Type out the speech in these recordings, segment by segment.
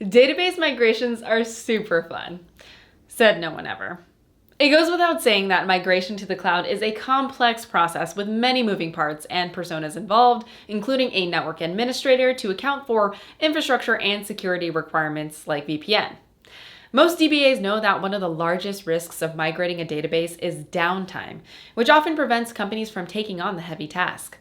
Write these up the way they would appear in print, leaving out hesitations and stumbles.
Database migrations are super fun. Said no one ever. It goes without saying that migration to the cloud is a complex process with many moving parts and personas involved, including a network administrator to account for infrastructure and security requirements like VPN. Most DBAs know that one of the largest risks of migrating a database is downtime, which often prevents companies from taking on the heavy task.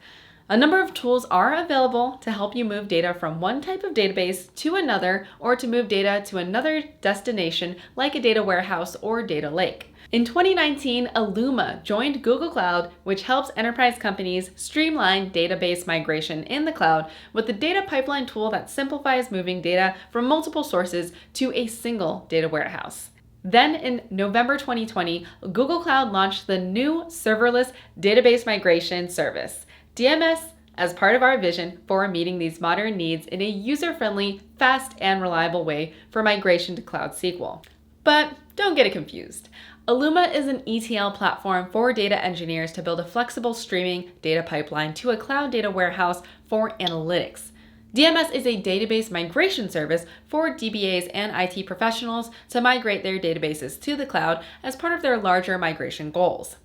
A number of tools are available to help you move data from one type of database to another, or to move data to another destination like a data warehouse or data lake. In 2019, Illuma joined Google Cloud, which helps enterprise companies streamline database migration in the cloud with the data pipeline tool that simplifies moving data from multiple sources to a single data warehouse. Then in November 2020, Google Cloud launched the new serverless database migration service, DMS, as part of our vision for meeting these modern needs in a user-friendly, fast, and reliable way for migration to CloudSQL. But don't get it confused. Illuma is an ETL platform for data engineers to build a flexible streaming data pipeline to a cloud data warehouse for analytics. DMS is a database migration service for DBAs and IT professionals to migrate their databases to the cloud as part of their larger migration goals.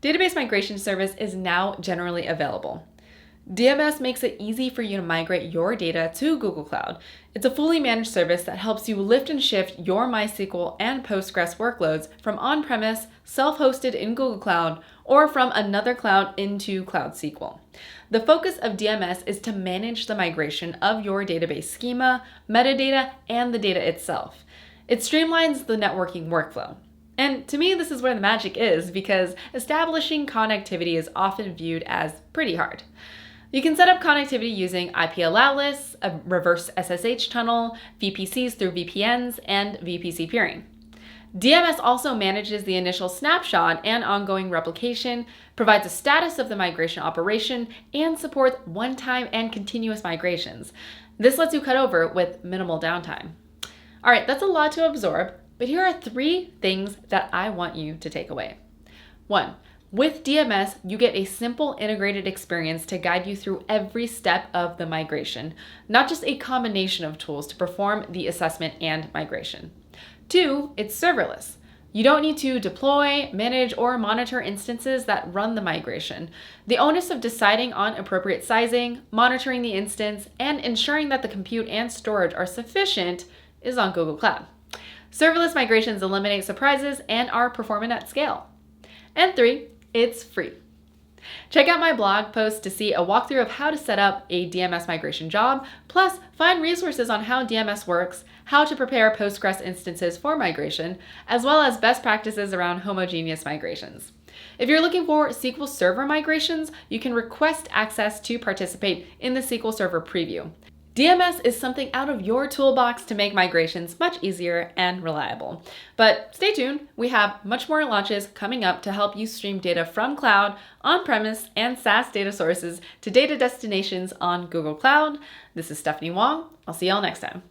Database migration service is now generally available. DMS makes it easy for you to migrate your data to Google Cloud. It's a fully managed service that helps you lift and shift your MySQL and Postgres workloads from on-premise, self-hosted in Google Cloud, or from another cloud into CloudSQL. The focus of DMS is to manage the migration of your database schema, metadata, and the data itself. It streamlines the networking workflow. And to me, this is where the magic is, because establishing connectivity is often viewed as pretty hard. You can set up connectivity using IP allow lists, a reverse SSH tunnel, VPCs through VPNs, and VPC peering. DMS also manages the initial snapshot and ongoing replication, provides a status of the migration operation, and supports one-time and continuous migrations. This lets you cut over with minimal downtime. All right, that's a lot to absorb, but here are 3 things that I want you to take away. 1. With DMS, you get a simple integrated experience to guide you through every step of the migration, not just a combination of tools to perform the assessment and migration. 2, it's serverless. You don't need to deploy, manage, or monitor instances that run the migration. The onus of deciding on appropriate sizing, monitoring the instance, and ensuring that the compute and storage are sufficient is on Google Cloud. Serverless migrations eliminate surprises and are performant at scale. And 3, it's free. Check out my blog post to see a walkthrough of how to set up a DMS migration job, plus find resources on how DMS works, how to prepare Postgres instances for migration, as well as best practices around homogeneous migrations. If you're looking for SQL Server migrations, you can request access to participate in the SQL Server preview. DMS is something out of your toolbox to make migrations much easier and reliable. But stay tuned, we have much more launches coming up to help you stream data from cloud, on-premise, and SaaS data sources to data destinations on Google Cloud. This is Stephanie Wong. I'll see y'all next time.